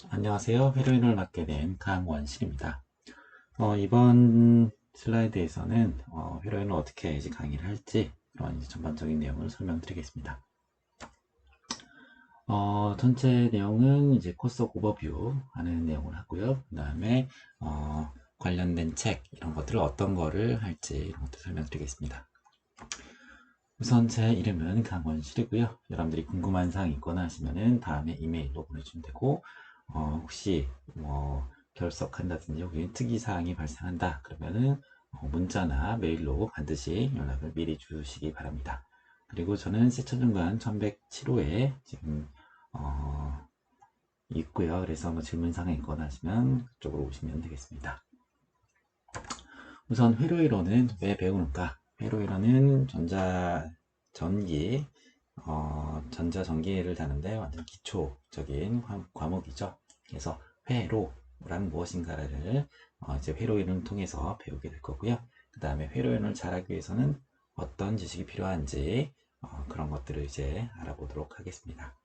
안녕하세요. 회로인을 맡게 된 강원실입니다. 이번 슬라이드에서는 회로인을 어떻게 해야지 강의를 할지 그런 이제 전반적인 내용을 설명드리겠습니다. 전체 내용은 이제 코스 오버뷰 하는 내용을 하고요. 그 다음에 관련된 책 이런 것들을 어떤 거를 할지 이런 것들 설명드리겠습니다. 우선 제 이름은 강원실이고요. 여러분들이 궁금한 사항 있거나 하시면은 다음에 이메일로 보내주시면 되고, 혹시 뭐 결석한다든지 혹은 특이 사항이 발생한다 그러면은 문자나 메일로 반드시 연락을 미리 주시기 바랍니다. 그리고 저는 세천중간 1107호에 지금 있고요. 그래서 뭐 질문 사항이 있거나 하시면 그쪽으로 오시면 되겠습니다. 우선 회로이론은 왜 배우는가? 회로이론은 전자전기를 다는데 완전 기초적인 과목이죠. 그래서 회로란 무엇인가를 이제 회로이론을 통해서 배우게 될 거고요. 그 다음에 회로이론을 잘하기 위해서는 어떤 지식이 필요한지 그런 것들을 이제 알아보도록 하겠습니다.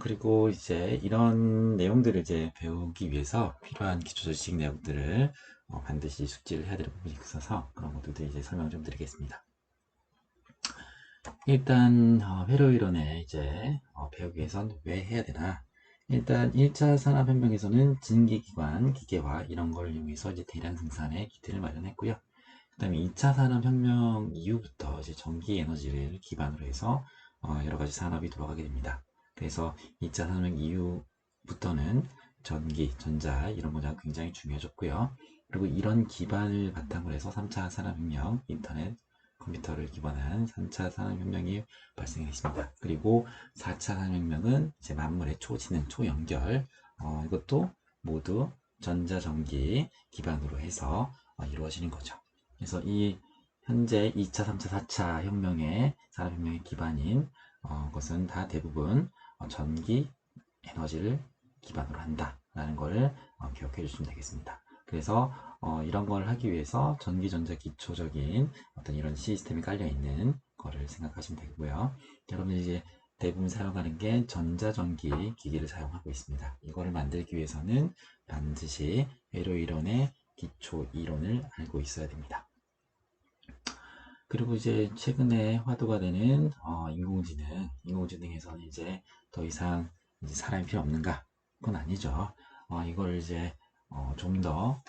그리고 이제 이런 내용들을 이제 배우기 위해서 필요한 기초 지식 내용들을 반드시 숙지를 해야 될 부분이 있어서 그런 것들도 이제 설명 좀 드리겠습니다. 일단 회로 이론에 이제 배우기 위해선 왜 해야 되나? 일단 1차 산업혁명에서는 증기기관, 기계화 이런 걸 이용해서 이제 대량 생산의 기틀을 마련했고요. 그 다음에 2차 산업혁명 이후부터 이제 전기 에너지를 기반으로 해서 여러 가지 산업이 돌아가게 됩니다. 그래서 2차 산업혁명 이후부터는 전기, 전자 이런 분야가 굉장히 중요해졌고요. 그리고 이런 기반을 바탕으로 해서 3차 산업혁명, 인터넷, 컴퓨터를 기반한 3차 산업혁명이 발생했습니다. 그리고 4차 산업혁명은 이제 만물의 초지능, 초연결 이것도 모두 전자전기 기반으로 해서 이루어지는 거죠. 그래서 이 현재 2차, 3차, 4차 혁명의 산업혁명의 기반인 것은 다 대부분 전기 에너지를 기반으로 한다라는 것을 기억해 주시면 되겠습니다. 그래서 이런 걸 하기 위해서 전기, 전자 기초적인 어떤 이런 시스템이 깔려 있는 거를 생각하시면 되고요. 여러분들이 이제 대부분 사용하는 게 전자전기 기기를 사용하고 있습니다. 이거를 만들기 위해서는 반드시 회로 이론의 기초 이론을 알고 있어야 됩니다. 그리고 이제 최근에 화두가 되는 인공지능에서는 이제 더 이상 이제 사람이 필요 없는가? 그건 아니죠. 이걸 이제 좀 더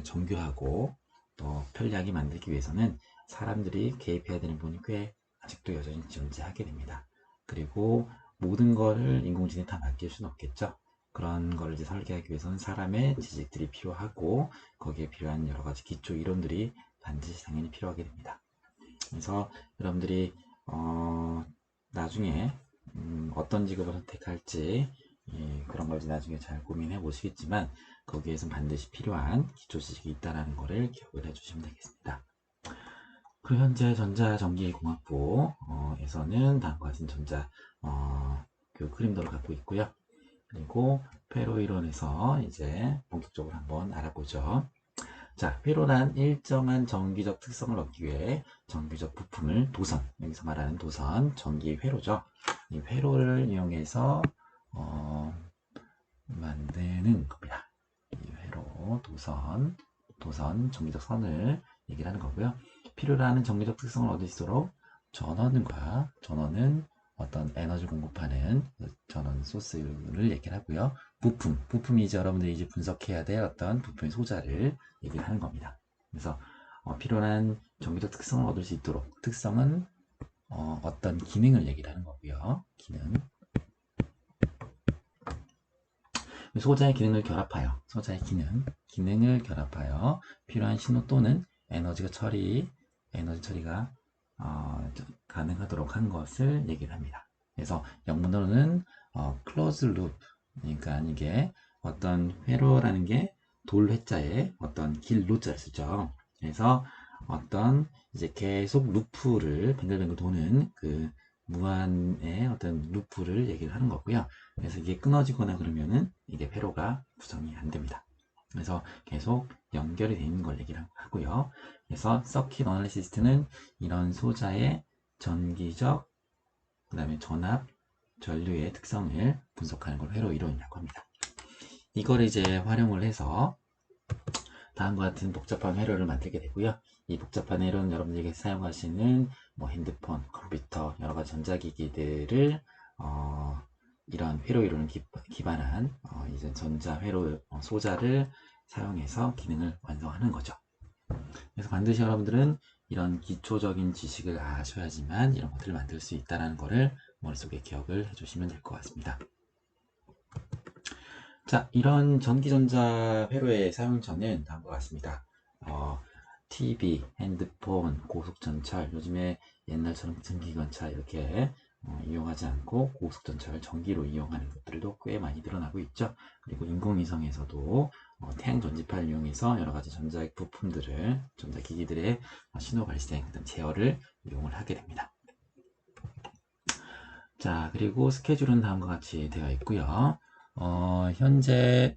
정교하고 더 편리하게 만들기 위해서는 사람들이 개입해야 되는 부분이 꽤 아직도 여전히 존재하게 됩니다. 그리고 모든 거를 인공지능이 다 맡길 수는 없겠죠. 그런 걸 이제 설계하기 위해서는 사람의 지식들이 필요하고 거기에 필요한 여러 가지 기초 이론들이 반드시 당연히 필요하게 됩니다. 그래서 여러분들이 나중에 어떤 직업을 선택할지 그런 걸 나중에 잘 고민해 보시겠지만 거기에서 반드시 필요한 기초 지식이 있다는 것을 기억을 해 주시면 되겠습니다. 그리고 현재 전자전기공학부에서는 다음과 같은 전자 교육 흐름도를 갖고 있고요. 그리고 페로 이론에서 이제 본격적으로 한번 알아보죠. 자, 회로란 일정한 정기적 특성을 얻기 위해 정기적 부품을 여기서 말하는 도선, 전기 회로죠. 이 회로를 이용해서 어, 만드는 겁니다. 이 회로, 정기적 선을 얘기를 하는 거고요. 필요로 하는 정기적 특성을 얻을 수 있도록 전원은 어떤 에너지 공급하는 전원 소스를 얘기를 하고요. 부품이 이제 여러분들이 이제 분석해야 될 어떤 부품의 소자를 얘기를 하는 겁니다. 그래서 필요한 정기적 특성을 얻을 수 있도록 특성은 어떤 기능을 얘기를 하는 거고요. 소자의 기능을 결합하여 기능을 결합하여 필요한 신호 또는 에너지 처리가 가능하도록 한 것을 얘기를 합니다. 그래서 영문으로는 closed loop, 그러니까 이게 어떤 회로라는 게 돌회자에 어떤 길 루자를 쓰죠. 그래서 어떤 이제 계속 루프를 뱅글뱅글 도는 그 무한의 어떤 루프를 얘기를 하는 거고요. 그래서 이게 끊어지거나 그러면은 이게 회로가 구성이 안 됩니다. 그래서 계속 연결이 되어 있는 걸 얘기를 하고요. 그래서 서킷 어널리시스트는 이런 소자의 전기적, 그 다음에 전압, 전류의 특성을 분석하는 걸 회로 이론이라고 합니다. 이걸 이제 활용을 해서 다음과 같은 복잡한 회로를 만들게 되고요. 이 복잡한 회로는 여러분들이 사용하시는 뭐 핸드폰, 컴퓨터, 여러가지 전자기기들을 이런 회로 이론을 기반한 이제 전자 회로 소자를 사용해서 기능을 완성하는 거죠. 그래서 반드시 여러분들은 이런 기초적인 지식을 아셔야지만 이런 것들을 만들 수 있다는 것을 머릿속에 기억을 해주시면 될 것 같습니다. 자, 이런 전기전자 회로의 사용처는 다음과 같습니다. TV, 핸드폰, 고속전철, 요즘에 옛날처럼 전기관차 이렇게 이용하지 않고 고속전철 전기로 이용하는 것들도 꽤 많이 늘어나고 있죠. 그리고 인공위성에서도 태양 전지파를 이용해서 여러 가지 전자 부품들을, 전자기기들의 신호 발생, 제어를 이용을 하게 됩니다. 자, 그리고 스케줄은 다음과 같이 되어 있고요. 현재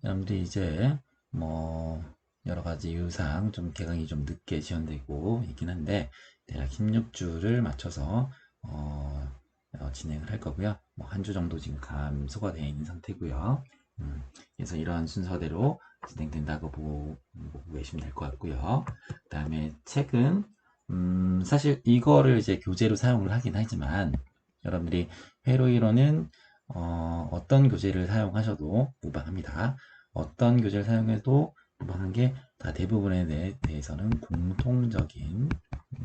여러분들이 이제 뭐 여러 가지 이유상 좀 개강이 좀 늦게 지연되고 있긴 한데 대략 16주를 맞춰서 진행을 할 거고요. 뭐 한 주 정도 지금 감소가 되어 있는 상태고요. 그래서 이러한 순서대로 진행된다고 보고 계시면 될 것 같고요. 그 다음에 책은 사실 이거를 이제 교재로 사용을 하긴 하지만 여러분들이 회로 이론은 어떤 교재를 사용하셔도 무방합니다. 어떤 교재를 사용해도 무방한 게 다 대부분에 대해서는 공통적인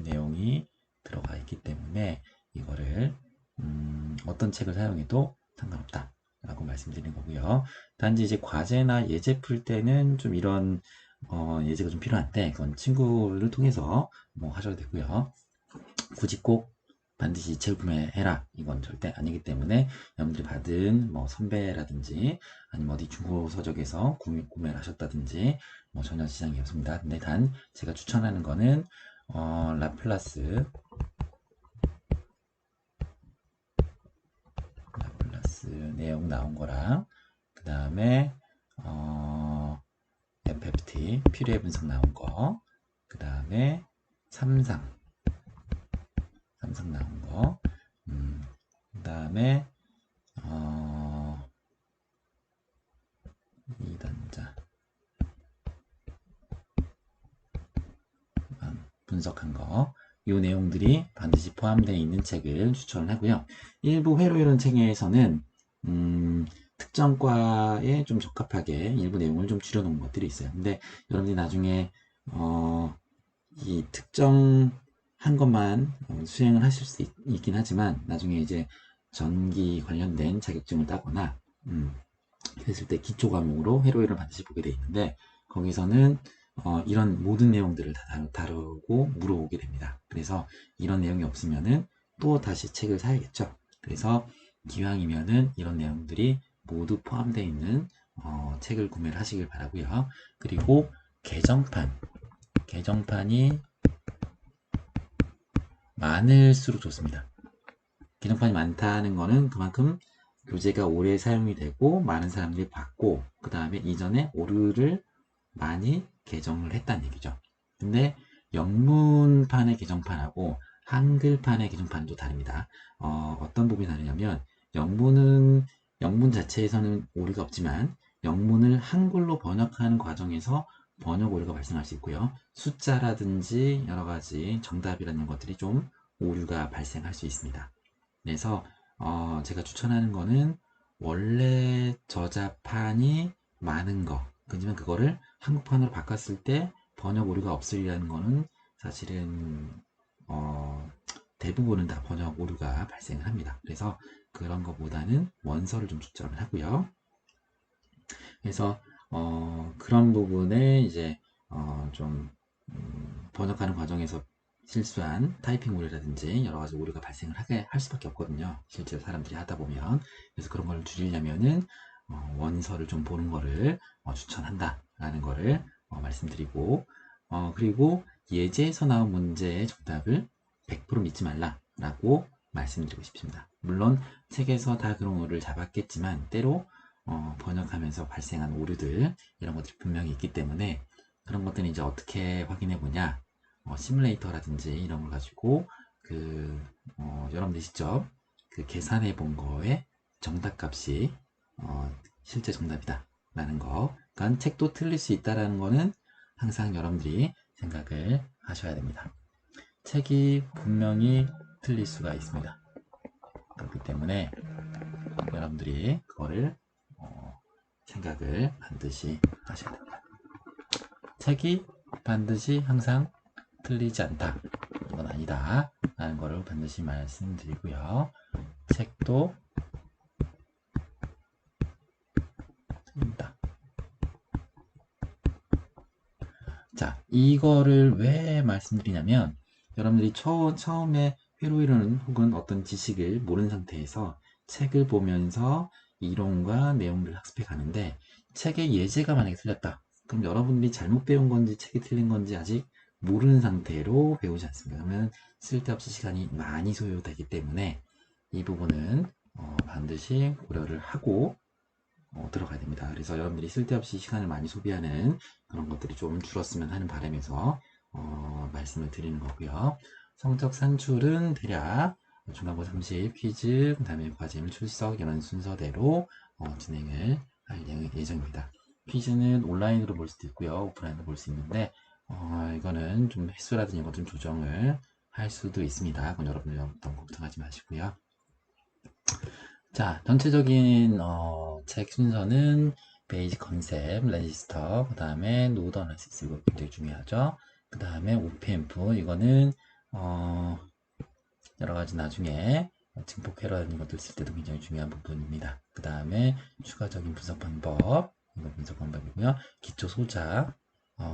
내용이 들어가 있기 때문에 이거를 어떤 책을 사용해도 상관없다 라고 말씀드리는 거고요. 단지 이제 과제나 예제 풀 때는 좀 이런 예제가 좀 필요한데 그건 친구를 통해서 뭐 하셔도 되고요. 굳이 꼭 반드시 재구매해라 이건 절대 아니기 때문에 여러분들이 받은 뭐 선배라든지 아니면 어디 중고 서적에서 구매를 하셨다든지 뭐 전혀 지장이 없습니다. 근데 단 제가 추천하는 거는 라플라스 내용 나온 거랑 그 다음에 FFT 필요해 분석 나온 거, 그 다음에 삼상 나온 거, 그 다음에 2단자 분석한 거, 이 내용들이 반드시 포함되어 있는 책을 추천을 하고요. 일부 회로 이론 책에서는 특정 과에 좀 적합하게 일부 내용을 좀 줄여놓은 것들이 있어요. 근데 여러분들이 나중에 이 특정한 것만 수행을 하실 수 있긴 하지만 나중에 이제 전기 관련된 자격증을 따거나 했을 때 기초 과목으로 회로회를 반드시 보게 돼 있는데 거기서는 이런 모든 내용들을 다 다루고 물어보게 됩니다. 그래서 이런 내용이 없으면은 또 다시 책을 사야겠죠. 그래서 기왕이면은 이런 내용들이 모두 포함되어 있는 책을 구매를 하시길 바라고요. 그리고 개정판이 많을수록 좋습니다. 개정판이 많다는 거는 그만큼 교재가 오래 사용이 되고 많은 사람들이 봤고 그 다음에 이전에 오류를 많이 개정을 했다는 얘기죠. 근데 영문판의 개정판하고 한글판의 개정판도 다릅니다. 어떤 부분이 다르냐면 영문 자체에서는 오류가 없지만 영문을 한글로 번역하는 과정에서 번역 오류가 발생할 수 있고요. 숫자라든지 여러 가지 정답이라는 것들이 좀 오류가 발생할 수 있습니다. 그래서 제가 추천하는 거는 원래 저자판이 많은 거, 그지만 그거를 한국판으로 바꿨을 때 번역 오류가 없으리라는 거는 사실은 대부분은 다 번역 오류가 발생을 합니다. 그래서 그런 것보다는 원서를 좀 추천을 하고요. 그래서 그런 부분에 이제 좀 번역하는 과정에서 실수한 타이핑 오류라든지 여러 가지 오류가 발생을 하게 할 수밖에 없거든요. 실제로 사람들이 하다 보면. 그래서 그런 걸 줄이려면은 원서를 좀 보는 거를 추천한다라는 거를 말씀드리고 그리고 예제에서 나온 문제의 정답을 100% 믿지 말라라고 말씀드리고 싶습니다. 물론 책에서 다 그런 오류를 잡았겠지만 때로 번역하면서 발생한 오류들 이런 것들이 분명히 있기 때문에 그런 것들은 이제 어떻게 확인해 보냐 시뮬레이터라든지 이런 걸 가지고 여러분들 직접 그 계산해 본 거에 정답값이 실제 정답이다 라는 거. 그러니까 책도 틀릴 수 있다라는 거는 항상 여러분들이 생각을 하셔야 됩니다. 책이 분명히 틀릴 수가 있습니다. 그렇기 때문에 여러분들이 그거를 생각을 반드시 하셔야 됩니다. 책이 반드시 항상 틀리지 않다, 이건 아니다 라는 거를 반드시 말씀드리고요. 책도 틀린다. 자, 이거를 왜 말씀드리냐면 여러분들이 처음에 회로이론 혹은 어떤 지식을 모르는 상태에서 책을 보면서 이론과 내용들을 학습해 가는데 책의 예제가 만약에 틀렸다. 그럼 여러분들이 잘못 배운 건지 책이 틀린 건지 아직 모르는 상태로 배우지 않습니다. 그러면 쓸데없이 시간이 많이 소요되기 때문에 이 부분은 반드시 고려를 하고 들어가야 됩니다. 그래서 여러분들이 쓸데없이 시간을 많이 소비하는 그런 것들이 좀 줄었으면 하는 바람에서 말씀을 드리는 거고요. 성적 산출은 대략 중간고 30 퀴즈, 그 다음에 과제물 출석 이런 순서대로 진행을 할 예정입니다. 퀴즈는 온라인으로 볼 수도 있고요, 오프라인으로 볼 수 있는데 이거는 좀 횟수라든지 이런 좀 조정을 할 수도 있습니다. 그건 여러분들 너무 걱정하지 마시고요. 자, 전체적인 책 순서는 베이직 컨셉, 레지스터, 그 다음에 노드 어널리시스, 이거 굉장히 중요하죠. 그 다음에 OPMF, 이거는 여러 가지 나중에 증폭 에러라는 것들 쓸 때도 굉장히 중요한 부분입니다. 그 다음에 추가적인 분석 방법, 이거 분석 방법이고요. 기초 소자,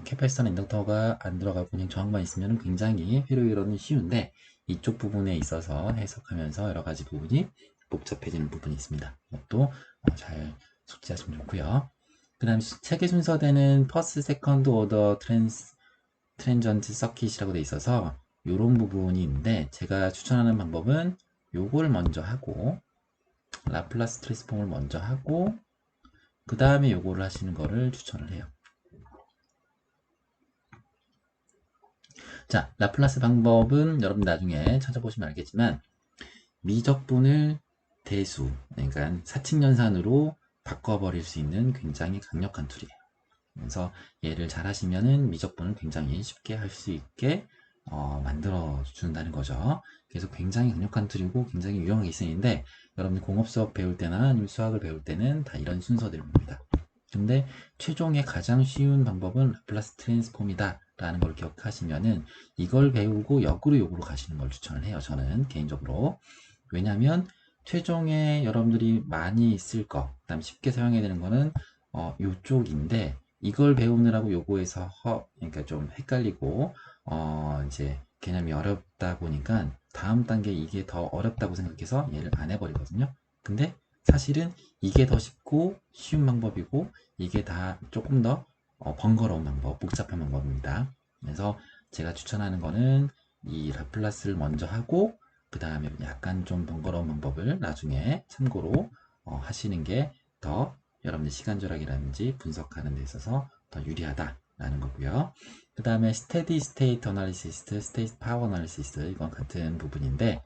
캐패시터나 인덕터가 안 들어가고 그냥 저항만 있으면 굉장히 회로 이론은 쉬운데 이쪽 부분에 있어서 해석하면서 여러 가지 부분이 복잡해지는 부분이 있습니다. 이것도 잘 숙지하시면 좋고요. 그 다음 책의 순서대는 퍼스트, 세컨드 오더 트랜전트 서킷이라고 되어 있어서 이런 부분이 있는데 제가 추천하는 방법은 요거를 먼저 하고 라플라스 트랜스폼을 먼저 하고 그 다음에 요거를 하시는 거를 추천을 해요. 자, 라플라스 방법은 여러분 나중에 찾아보시면 알겠지만 미적분을 대수, 그러니까 사칙연산으로 바꿔버릴 수 있는 굉장히 강력한 툴이에요. 그래서 얘를 잘 하시면은 미적분을 굉장히 쉽게 할 수 있게 만들어 준다는 거죠. 그래서 굉장히 강력한 툴이고 굉장히 유용하게 쓰이는데 여러분들 공업수업 배울 때나 아니면 수학을 배울 때는 다 이런 순서대로 봅니다. 근데 최종의 가장 쉬운 방법은 라플라스 트랜스폼이다 라는 걸 기억하시면은 이걸 배우고 역으로 요구로 가시는 걸 추천을 해요. 저는 개인적으로. 왜냐하면 최종에 여러분들이 많이 쓸 거, 그다음 쉽게 사용해야 되는 거는 요쪽인데 이걸 배우느라고 요거에서 그러니까 좀 헷갈리고 이제 개념이 어렵다 보니까 다음 단계 이게 더 어렵다고 생각해서 얘를 안 해버리거든요. 근데 사실은 이게 더 쉽고 쉬운 방법이고 이게 다 조금 더 번거로운 방법, 복잡한 방법입니다. 그래서 제가 추천하는 거는 이 라플라스를 먼저 하고 그 다음에 약간 좀 번거로운 방법을 나중에 참고로 하시는 게 더 여러분들 시간 절약이라든지 분석하는 데 있어서 더 유리하다라는 거고요. 그 다음에 스테디 스테이트 어널리시스, 스테이트 파워 어널리시스 이건 같은 부분인데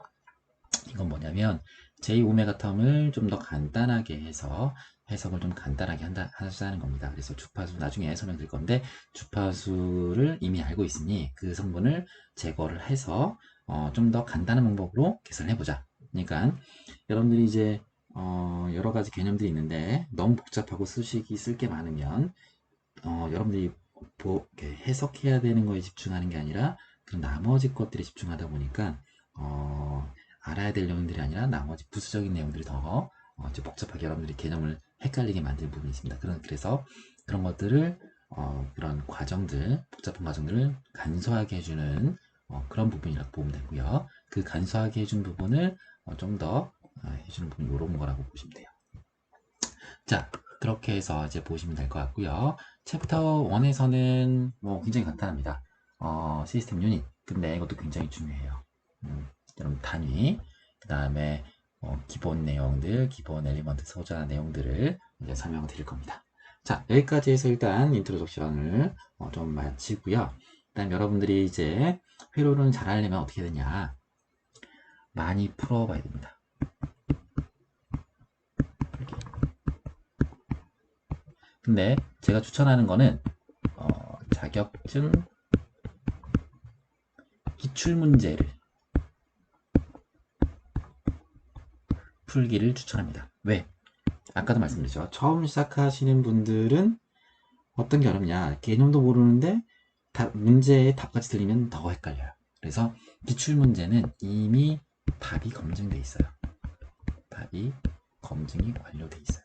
이건 뭐냐면 j-오메가 텀을 좀 더 간단하게 해서 해석을 좀 간단하게 하자는 겁니다. 그래서 주파수 나중에 설명드릴 건데 주파수를 이미 알고 있으니 그 성분을 제거를 해서 좀 더 간단한 방법으로 계산해보자. 그러니까 여러분들이 이제 여러 가지 개념들이 있는데 너무 복잡하고 수식이 쓸 게 많으면 여러분들이 이렇게 해석해야 되는 거에 집중하는 게 아니라 그 나머지 것들에 집중하다 보니까 알아야 될 내용들이 아니라 나머지 부수적인 내용들이 더 이제 복잡하게 여러분들이 개념을 헷갈리게 만드는 부분이 있습니다. 그래서 그런 것들을 그런 과정들, 복잡한 과정들을 간소하게 해주는 그런 부분이라고 보면 되고요. 그 간소하게 해준 부분을 좀 더 해주는 부분이 이런 거라고 보시면 돼요. 자, 그렇게 해서 이제 보시면 될 것 같고요. 챕터 1에서는 뭐 굉장히 간단합니다. 시스템 유닛. 근데 이것도 굉장히 중요해요. 여러분 단위, 그 다음에 기본 내용들, 기본 엘리먼트 소자 내용들을 이제 설명을 드릴 겁니다. 자, 여기까지 해서 일단 인트로덕션을 좀 마치고요. 그다음 여러분들이 이제 회로는 잘 하려면 어떻게 되냐? 많이 풀어봐야 됩니다. 근데 제가 추천하는 거는 자격증 기출문제를 풀기를 추천합니다. 왜? 아까도 말씀드렸죠. 처음 시작하시는 분들은 어떤 게 어렵냐, 개념도 모르는데 문제의 답까지 들리면 더 헷갈려요. 그래서 기출문제는 이미 답이 검증돼 있어요. 답이 검증이 완료돼 있어요.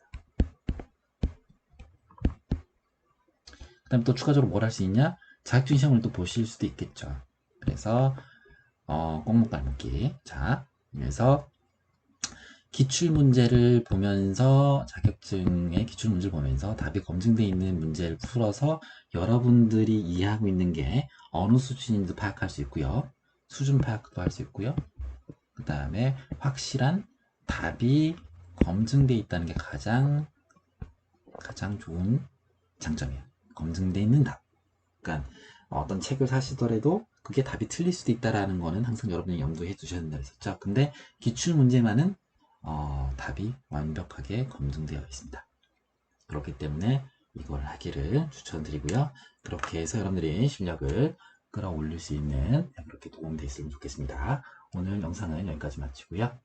그 다음에 또 추가적으로 뭘 할 수 있냐, 자격증 시험을 또 보실 수도 있겠죠. 그래서 꼭목 닮기. 자, 그래서 기출문제를 보면서, 자격증의 기출문제를 보면서 답이 검증되어 있는 문제를 풀어서 여러분들이 이해하고 있는 게 어느 수준인지 파악할 수 있고요. 수준 파악도 할 수 있고요. 그 다음에 확실한 답이 검증되어 있다는 게 가장 좋은 장점이에요. 검증되어 있는 답. 그러니까 어떤 책을 사시더라도 그게 답이 틀릴 수도 있다는 거는 항상 여러분이 염두해 두셔야 된다고 했었죠. 근데 기출문제만은 답이 완벽하게 검증되어 있습니다. 그렇기 때문에 이걸 하기를 추천드리고요. 그렇게 해서 여러분들이 실력을 끌어올릴 수 있는, 그렇게 도움이 됐으면 좋겠습니다. 오늘 영상은 여기까지 마치고요.